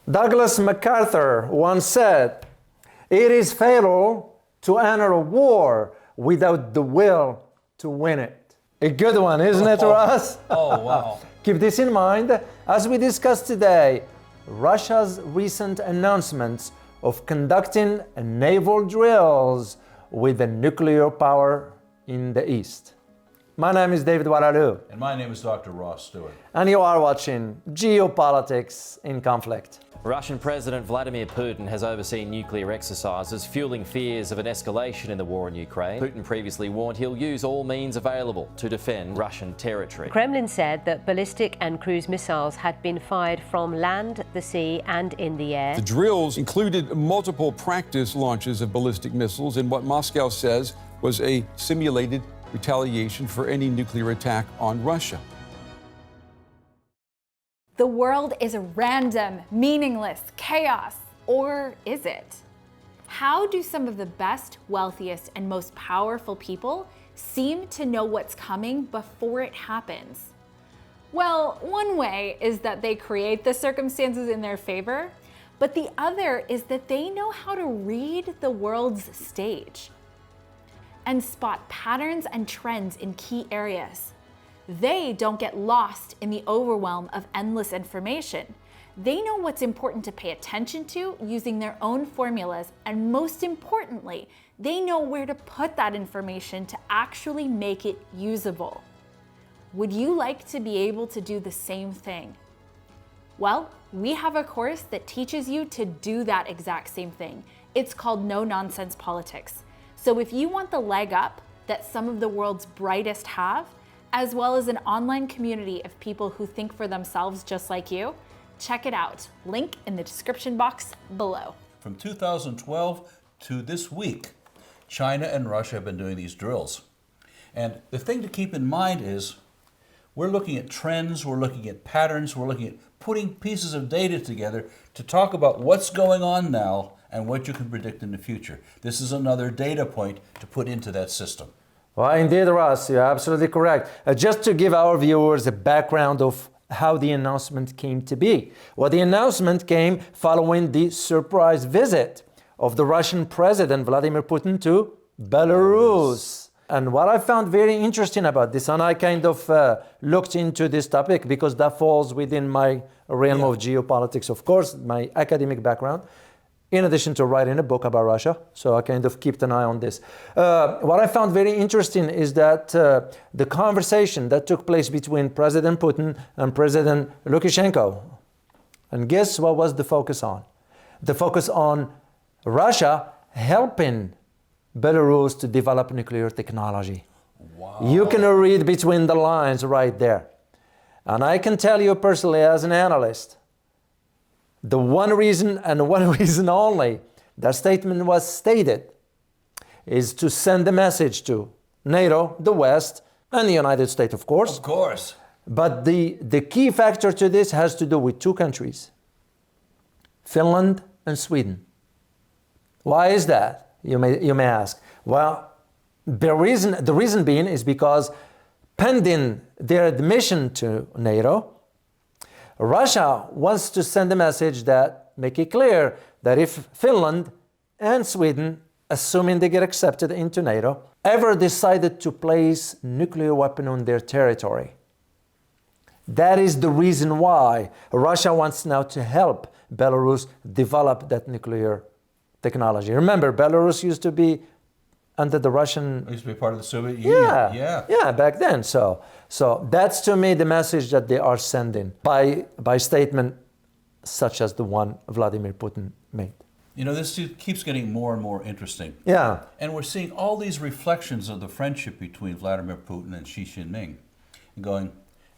Douglas MacArthur once said, "It is fatal to enter a war without the will to win it." A good one, isn't it, Ross? Oh, wow. Keep this in mind as we discuss today Russia's recent announcements of conducting naval drills with a nuclear power in the East. My name is David Waralou. And my name is Dr. Ross Stewart. And you are watching Geopolitics in Conflict. Russian President Vladimir Putin has overseen nuclear exercises, fueling fears of an escalation in the war in Ukraine. Putin previously warned he'll use all means available to defend Russian territory. Kremlin said that ballistic and cruise missiles had been fired from land, the sea, and in the air. The drills included multiple practice launches of ballistic missiles in what Moscow says was a simulated retaliation for any nuclear attack on Russia. The world is random, meaningless, chaos, or is it? How do some of the best, wealthiest, and most powerful people seem to know what's coming before it happens? Well, one way is that they create the circumstances in their favor, but the other is that they know how to read the world's stage and spot patterns and trends in key areas. They don't get lost in the overwhelm of endless information. They know what's important to pay attention to using their own formulas, and most importantly, they know where to put that information to actually make it usable. Would you like to be able to do the same thing? Well, we have a course that teaches you to do that exact same thing. It's called No Nonsense Politics. So if you want the leg up that some of the world's brightest have, as well as an online community of people who think for themselves just like you, check it out. Link in the description box below. From 2012 to this week, China and Russia have been doing these drills. And the thing to keep in mind is we're looking at trends, we're looking at patterns, we're looking at putting pieces of data together to talk about what's going on now and what you can predict in the future. This is another data point to put into that system. Well, indeed, Ross, you're absolutely correct. Just to give our viewers a background of how the announcement came to be. Well, the announcement came following the surprise visit of the Russian President Vladimir Putin to Belarus. And what I found very interesting about this, and I kind of looked into this topic because that falls within my realm of geopolitics, of course, my academic background, in addition to writing a book about Russia. So I kind of kept an eye on this. What I found very interesting is that the conversation that took place between President Putin and President Lukashenko. And guess what was the focus on? The focus on Russia helping Belarus to develop nuclear technology. Wow. You can read between the lines right there. And I can tell you personally as an analyst, the one reason and one reason only that statement was stated is to send a message to NATO, the West, and the United States, of course. Of course. But the key factor to this has to do with two countries, Finland and Sweden. Why is that? You may ask. Well, the reason being is because pending their admission to NATO, Russia wants to send a message that make it clear that if Finland and Sweden, assuming they get accepted into NATO, ever decided to place nuclear weapon on their territory, that is the reason why Russia wants now to help Belarus develop that nuclear technology. Remember, Belarus used to be under the Russian... It used to be part of the Soviet Union. Yeah, back then. So that's to me the message that they are sending by statement such as the one Vladimir Putin made. You know, this keeps getting more and more interesting. Yeah. And we're seeing all these reflections of the friendship between Vladimir Putin and Xi Jinping going,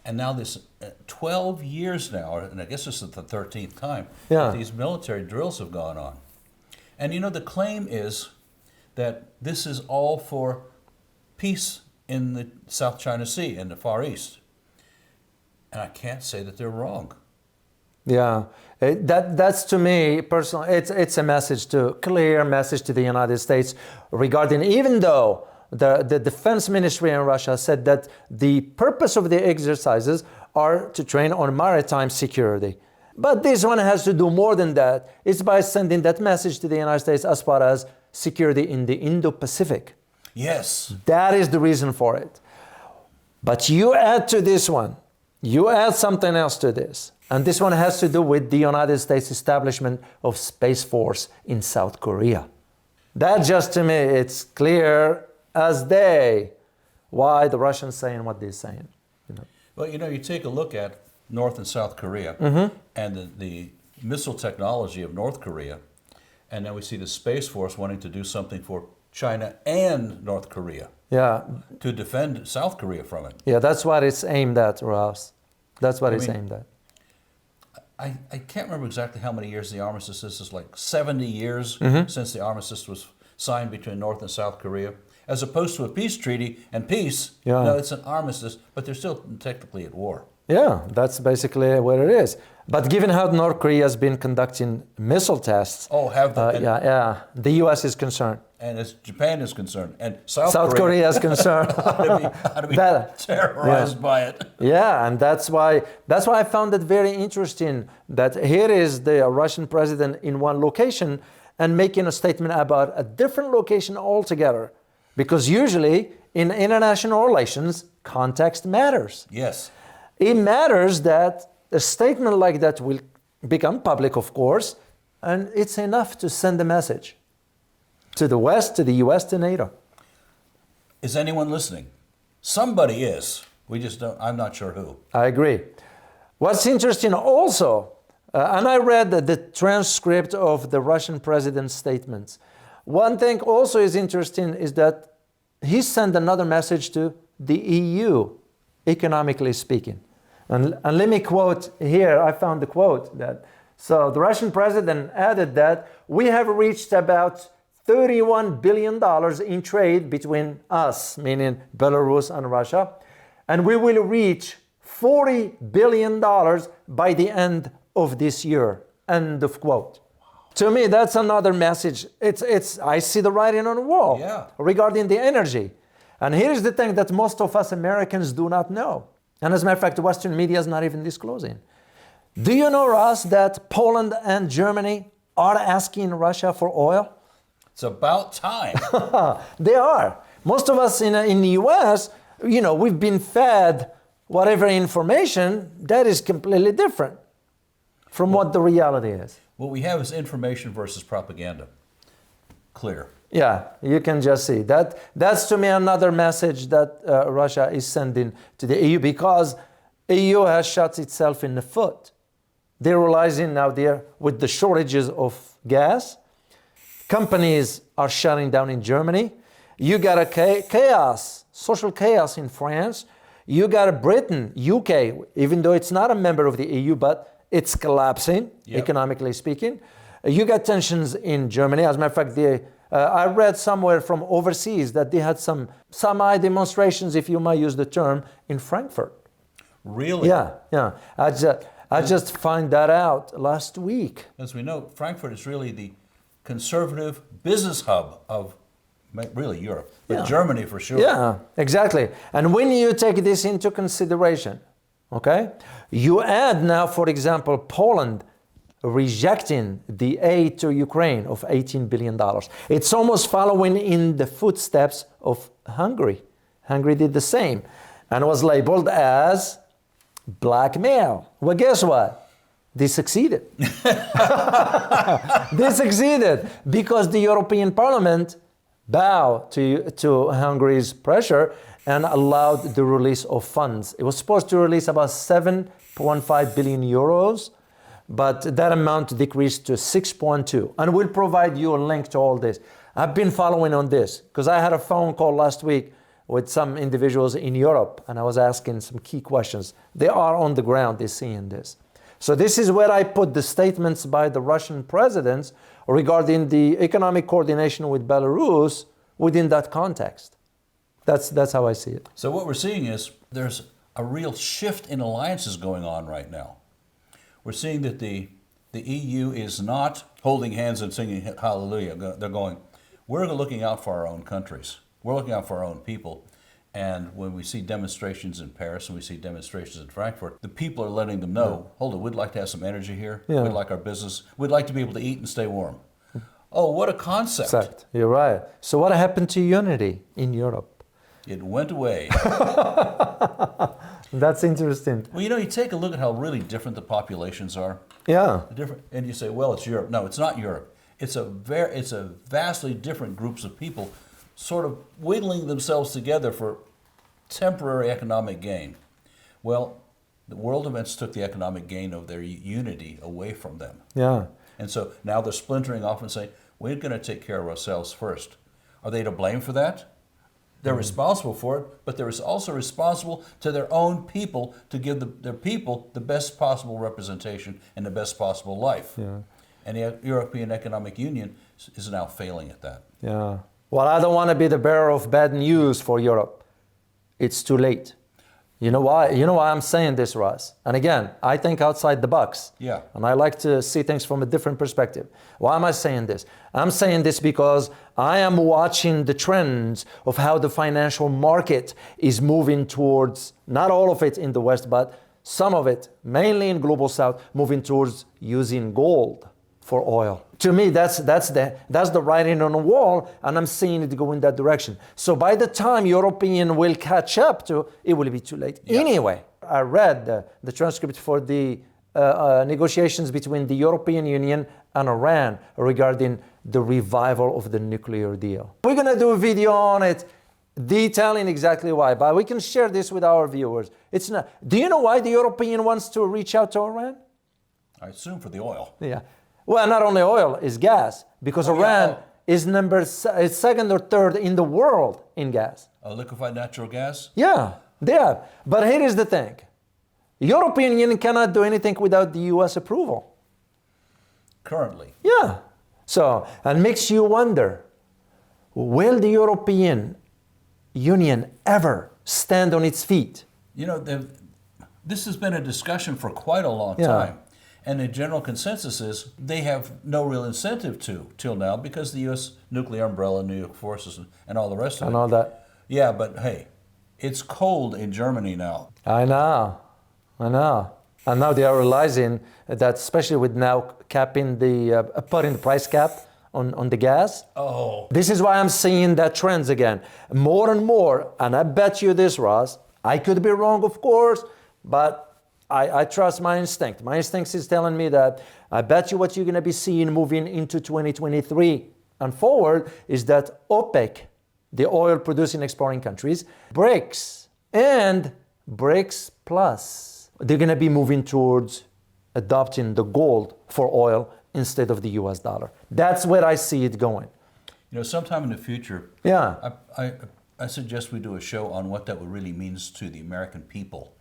and now this 12 years now, and I guess this is the 13th time, that these military drills have gone on. And you know, the claim is that this is all for peace in the South China Sea and the Far East. And I can't say that they're wrong. Yeah, that's to me personally, it's a message clear message to the United States regarding, even though the defense ministry in Russia said that the purpose of the exercises are to train on maritime security. But this one has to do more than that. It's by sending that message to the United States as far as security in the Indo-Pacific. Yes. That is the reason for it. But you add to this one, you add something else to this. And this one has to do with the United States establishment of Space Force in South Korea. That just to me, it's clear as day why the Russians saying what they're saying. Well, you take a look at North and South Korea and the missile technology of North Korea, and now we see the Space Force wanting to do something for China and North Korea. Yeah. To defend South Korea from it. Yeah, that's what it's aimed at, Ross. That's what it's aimed at. I can't remember exactly how many years the armistice is. It's like 70 years since the armistice was signed between North and South Korea, as opposed to a peace treaty and peace. Yeah. No, it's an armistice, but they're still technically at war. Yeah, that's basically what it is. But given how North Korea has been conducting missile tests, the U.S. is concerned. And as Japan is concerned, and South Korea is concerned. how to be terrorized by it. Yeah, and that's why I found it very interesting that here is the Russian president in one location and making a statement about a different location altogether. Because usually in international relations, context matters. Yes. It matters that a statement like that will become public, of course, and it's enough to send a message to the West, to the US, to NATO. Is anyone listening? Somebody is. We just don't, I'm not sure who. I agree. What's interesting also, and I read the transcript of the Russian president's statements. One thing also is interesting is that he sent another message to the EU, economically speaking. And let me quote here, I found the quote that, so the Russian president added that we have reached about $31 billion in trade between us, meaning Belarus and Russia, and we will reach $40 billion by the end of this year, end of quote. To me, that's another message. I see the writing on the wall regarding the energy. And here's the thing that most of us Americans do not know. And as a matter of fact, the Western media is not even disclosing. Do you know, Ross, that Poland and Germany are asking Russia for oil? It's about time. They are. Most of us in the US, we've been fed whatever information that is completely different from what the reality is. What we have is information versus propaganda. Clear. Yeah, you can just see that. That's to me another message that Russia is sending to the EU, because EU has shot itself in the foot. They're realizing now with the shortages of gas, companies are shutting down in Germany. You got a chaos, social chaos in France. You got a Britain, UK, even though it's not a member of the EU, but it's collapsing, economically speaking. You got tensions in Germany. As a matter of fact, I read somewhere from overseas that they had some demonstrations, if you might use the term, in Frankfurt. Really? Yeah. I just found that out last week. As we know, Frankfurt is really the conservative business hub of really Europe, but Germany for sure. Yeah, exactly. And when you take this into consideration, okay, you add now, for example, Poland rejecting the aid to Ukraine of $18 billion. It's almost following in the footsteps of Hungary. Hungary did the same and was labeled as blackmail. Well, guess what? They succeeded. They succeeded because the European Parliament bowed to Hungary's pressure and allowed the release of funds. It was supposed to release about 7.5 billion euros, but that amount decreased to 6.2. And we'll provide you a link to all this. I've been following on this because I had a phone call last week with some individuals in Europe, and I was asking some key questions. They are on the ground, they're seeing this. So this is where I put the statements by the Russian presidents regarding the economic coordination with Belarus within that context. That's how I see it. So what we're seeing is there's a real shift in alliances going on right now. We're seeing that the EU is not holding hands and singing hallelujah. They're going, we're looking out for our own countries. We're looking out for our own people. And when we see demonstrations in Paris and we see demonstrations in Frankfurt, the people are letting them know, hold on, we'd like to have some energy here. Yeah. We'd like our business. We'd like to be able to eat and stay warm. Oh, what a concept. Exact. You're right. So what happened to unity in Europe? It went away. That's interesting. Well, you take a look at how really different the populations are. Yeah. Different, and you say, well, it's Europe. No, it's not Europe. It's a vastly different groups of people sort of whittling themselves together for temporary economic gain. Well, the world events took the economic gain of their unity away from them. Yeah. And so now they're splintering off and saying, we're going to take care of ourselves first. Are they to blame for that? They're responsible for it, but they're also responsible to their own people to give their people the best possible representation and the best possible life. Yeah. And the European Economic Union is now failing at that. Yeah. Well, I don't want to be the bearer of bad news for Europe. It's too late. You know why? You know why I'm saying this, Russ? And again, I think outside the box. Yeah. And I like to see things from a different perspective. Why am I saying this? I'm saying this because I am watching the trends of how the financial market is moving towards, not all of it in the West, but some of it, mainly in Global South, moving towards using gold for oil. To me, that's the writing on the wall, and I'm seeing it go in that direction. So by the time European will catch up to, it will be too late. Yeah. Anyway, I read the transcript for the negotiations between the European Union and Iran regarding the revival of the nuclear deal. We're gonna do a video on it, detailing exactly why, but we can share this with our viewers. It's not. Do you know why the European wants to reach out to Iran? I assume for the oil. Yeah. Well, not only oil, it's gas, because Iran is is second or third in the world in gas. Liquefied natural gas? Yeah, they are. But here is the thing. European Union cannot do anything without the US approval. Currently. Yeah. So, and makes you wonder, will the European Union ever stand on its feet? This has been a discussion for quite a long time. And the general consensus is they have no real incentive till now because the U.S. nuclear umbrella, New York forces, and all the rest of it. And all that. Yeah, but hey, it's cold in Germany now. I know. And now they are realizing that, especially with now capping putting the price cap on the gas. Oh. This is why I'm seeing that trends again. More and more, and I bet you this, Ross, I could be wrong, of course, but I trust my instinct. My instinct is telling me that I bet you what you're going to be seeing moving into 2023 and forward is that OPEC, the oil producing exporting countries, BRICS, and BRICS Plus, they're going to be moving towards adopting the gold for oil instead of the US dollar. That's where I see it going. Sometime in the future, yeah, I suggest we do a show on what that really means to the American people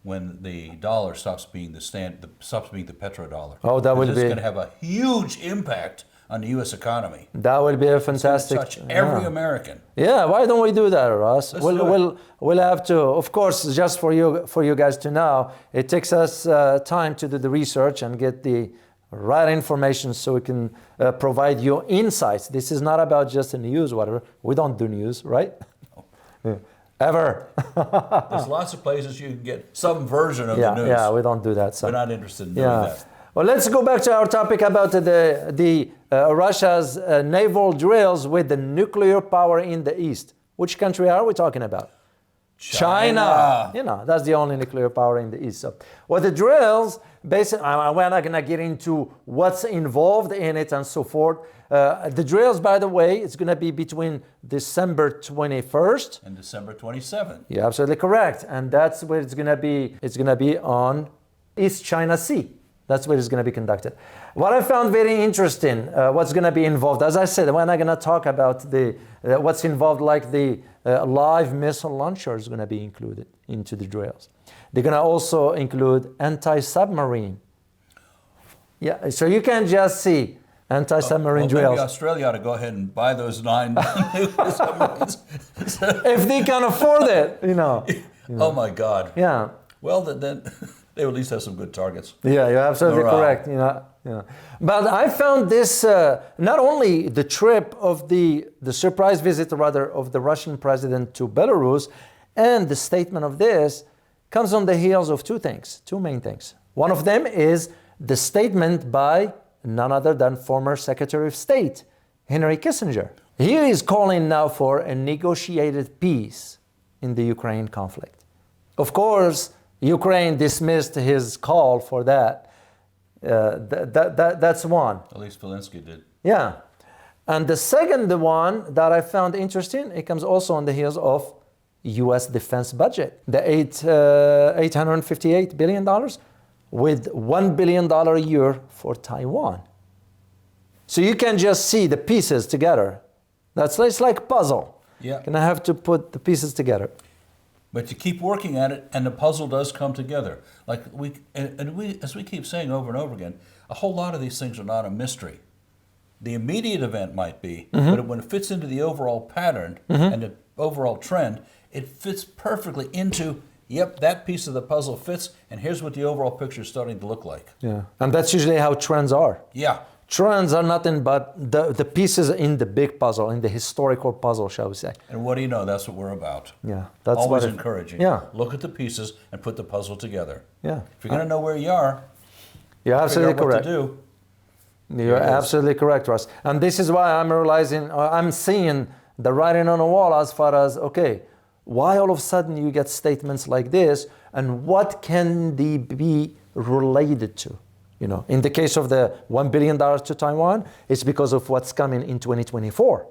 when the dollar stops being the petrodollar. Oh, that would be. It's going to have a huge impact on the U.S. economy. That would be a fantastic. It's going to touch every American. Yeah, why don't we do that, Ross? We'll have to. Of course, just for you guys to know, it takes us time to do the research and get the right information so we can provide you insights. This is not about just the news, whatever. We don't do news, right? No. Yeah. Ever. There's lots of places you can get some version of the news. Yeah, we don't do that. So. We're not interested in doing that. Well, let's go back to our topic about the Russia's naval drills with the nuclear power in the east. Which country are we talking about? China. That's the only nuclear power in the east. So, well, the drills, basically, we're not going to get into what's involved in it and so forth. The drills, by the way, it's going to be between December 21st and December 27th. You're absolutely correct. And that's where it's going to be. It's going to be on East China Sea. That's where it's going to be conducted. What I found very interesting, what's going to be involved, as I said, we're not going to talk about what's involved, like the live missile launcher is going to be included into the drills. They're going to also include anti-submarine. Yeah, so you can just see anti-submarine drills. Maybe Australia ought to go ahead and buy those 9 submarines. If they can afford it, Oh my God. Yeah. Well, then They at least have some good targets. Yeah, you're absolutely correct. But I found this not only the trip of the surprise visit, rather, of the Russian president to Belarus, and the statement of this comes on the heels of two main things. One of them is the statement by none other than former Secretary of State Henry Kissinger. He is calling now for a negotiated peace in the Ukraine conflict. Of course, Ukraine dismissed his call for that. That's one. At least Zelensky did. Yeah. And the second one that I found interesting, it comes also on the heels of U.S. defense budget. The $858 billion with $1 billion a year for Taiwan. So you can just see the pieces together. It's like a puzzle. Yeah. And I have to put the pieces together. But you keep working at it, and the puzzle does come together. Like as we keep saying over and over again, a whole lot of these things are not a mystery. The immediate event might be, but when it fits into the overall pattern and the overall trend, it fits perfectly into, yep, that piece of the puzzle fits, and here's what the overall picture is starting to look like. Yeah, and that's usually how trends are. Yeah. Trends are nothing but the pieces in the big puzzle, in the historical puzzle, shall we say. And what do you know? That's what we're about. Yeah, that's always what encouraging. Yeah. Look at the pieces and put the puzzle together. Yeah. If you're going to know where you are, you're absolutely correct. What to do. You're absolutely correct, Russ. And this is why I'm realizing, I'm seeing the writing on the wall as far as, okay, why all of a sudden you get statements like this, and what can they be related to? You know, in the case of the $1 billion to Taiwan, it's because of what's coming in 2024.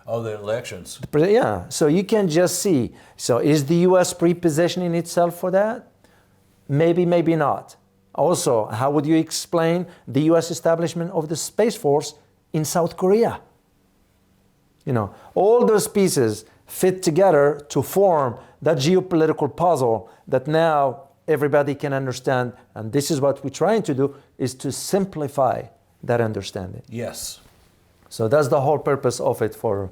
Oh, the elections. Yeah, so you can just see. So is the U.S. pre-positioning itself for that? Maybe, maybe not. Also, how would you explain the U.S. establishment of the Space Force in South Korea? You know, all those pieces fit together to form that geopolitical puzzle that now everybody can understand. And this is what we're trying to do, is to simplify that understanding. Yes. So that's the whole purpose of it for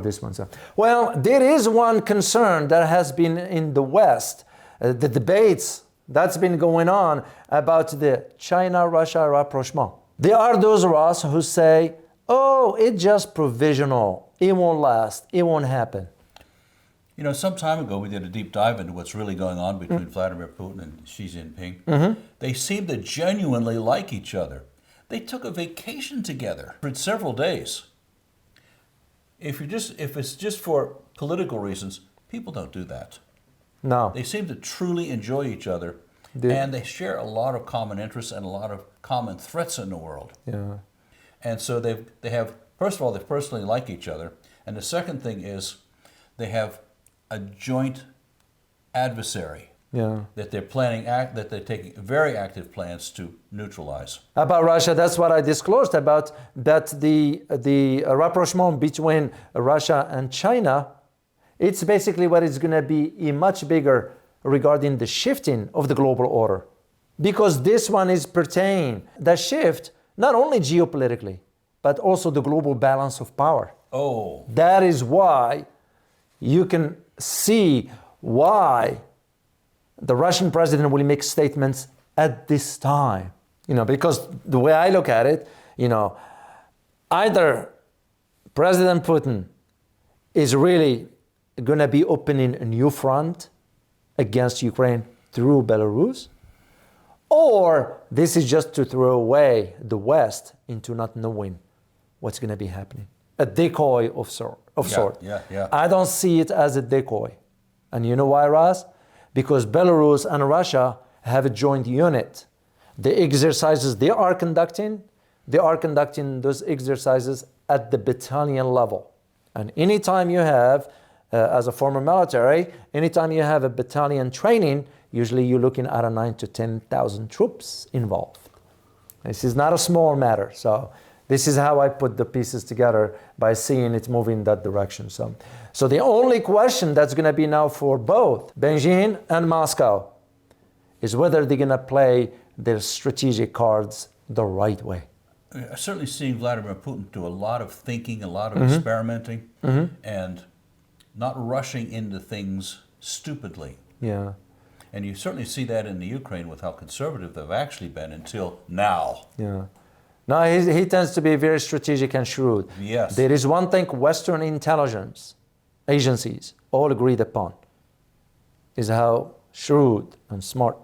this one. So, well, there is one concern that has been in the West, the debates that's been going on about the China-Russia rapprochement. There are those of us who say, oh, it's just provisional. It won't last. It won't happen. You know, some time ago we did a deep dive into what's really going on between Vladimir Putin and Xi Jinping. They seem to genuinely like each other. They took a vacation together for several days. If it's just for political reasons, people don't do that. No. They seem to truly enjoy each other, and they share a lot of common interests and a lot of common threats in the world. Yeah. And so they have, first of all, they personally like each other, and the second thing is they have a joint adversary that they're planning, that they're taking very active plans to neutralize. About Russia, that's what I disclosed about, that the rapprochement between Russia and China, it's basically what is going to be much bigger regarding the shifting of the global order. Because this one is pertaining, the shift, not only geopolitically, but also the global balance of power. Oh. That is why you can see why the Russian president will make statements at this time. You know, because the way I look at it, you know, either President Putin is really going to be opening a new front against Ukraine through Belarus, or this is just to throw away the West into not knowing what's going to be happening. A decoy of sort. Yeah. I don't see it as a decoy. And you know why, Raz? Because Belarus and Russia have a joint unit. The exercises they are conducting those exercises at the battalion level. And anytime you have, as a former military, anytime you have a battalion training, usually you're looking at 9,000 to 10,000 troops involved. This is not a small matter. So this is how I put the pieces together, by seeing it move in that direction. So the only question that's going to be now for both Beijing and Moscow is whether they're going to play their strategic cards the right way. Certainly seeing Vladimir Putin do a lot of thinking, a lot of experimenting, and not rushing into things stupidly. Yeah. And you certainly see that in the Ukraine with how conservative they've actually been until now. Yeah. No, he tends to be very strategic and shrewd. Yes. There is one thing Western intelligence agencies all agreed upon, is how shrewd and smart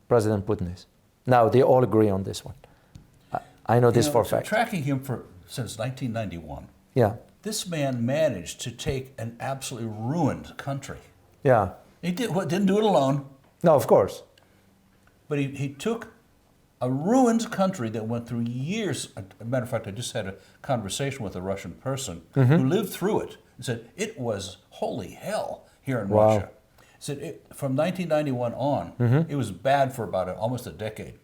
President Putin is. Now, they all agree on this one. I know this for a fact. Tracking him since 1991, Yeah. this man managed to take an absolutely ruined country. Yeah. He didn't do it alone, No, of course. but he took a ruined country that went through years. As a matter of fact, I just had a conversation with a Russian person who lived through it and said it was holy hell here in Russia. He said from 1991 on, it was bad for about almost a decade.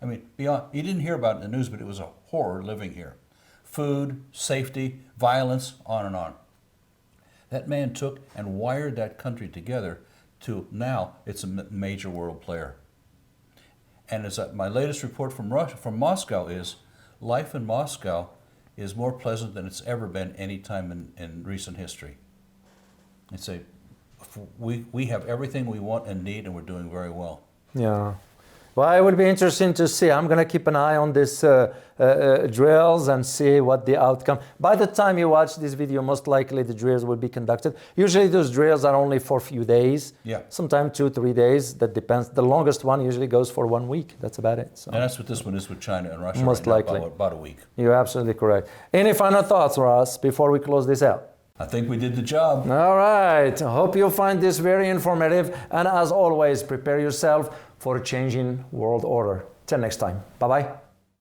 I mean, you didn't hear about it in the news, but it was a horror living here. Food, safety, violence, on and on. That man took and wired that country together to now it's a major world player. And as my latest report from Moscow is, life in Moscow is more pleasant than it's ever been any time in recent history. It's we have everything we want and need, and we're doing very well. Yeah. Well, it would be interesting to see. I'm going to keep an eye on these drills and see what the outcome. By the time you watch this video, most likely the drills will be conducted. Usually those drills are only for a few days. Yeah. Sometimes 2-3 days. That depends. The longest one usually goes for 1 week. That's about it. So. And that's what this one is with China and Russia. Most right now, likely. about a week. You're absolutely correct. Any final thoughts, Ross, before we close this out? I think we did the job. All right. I hope you'll find this very informative. And as always, prepare yourself for a changing world order. Till next time. Bye-bye.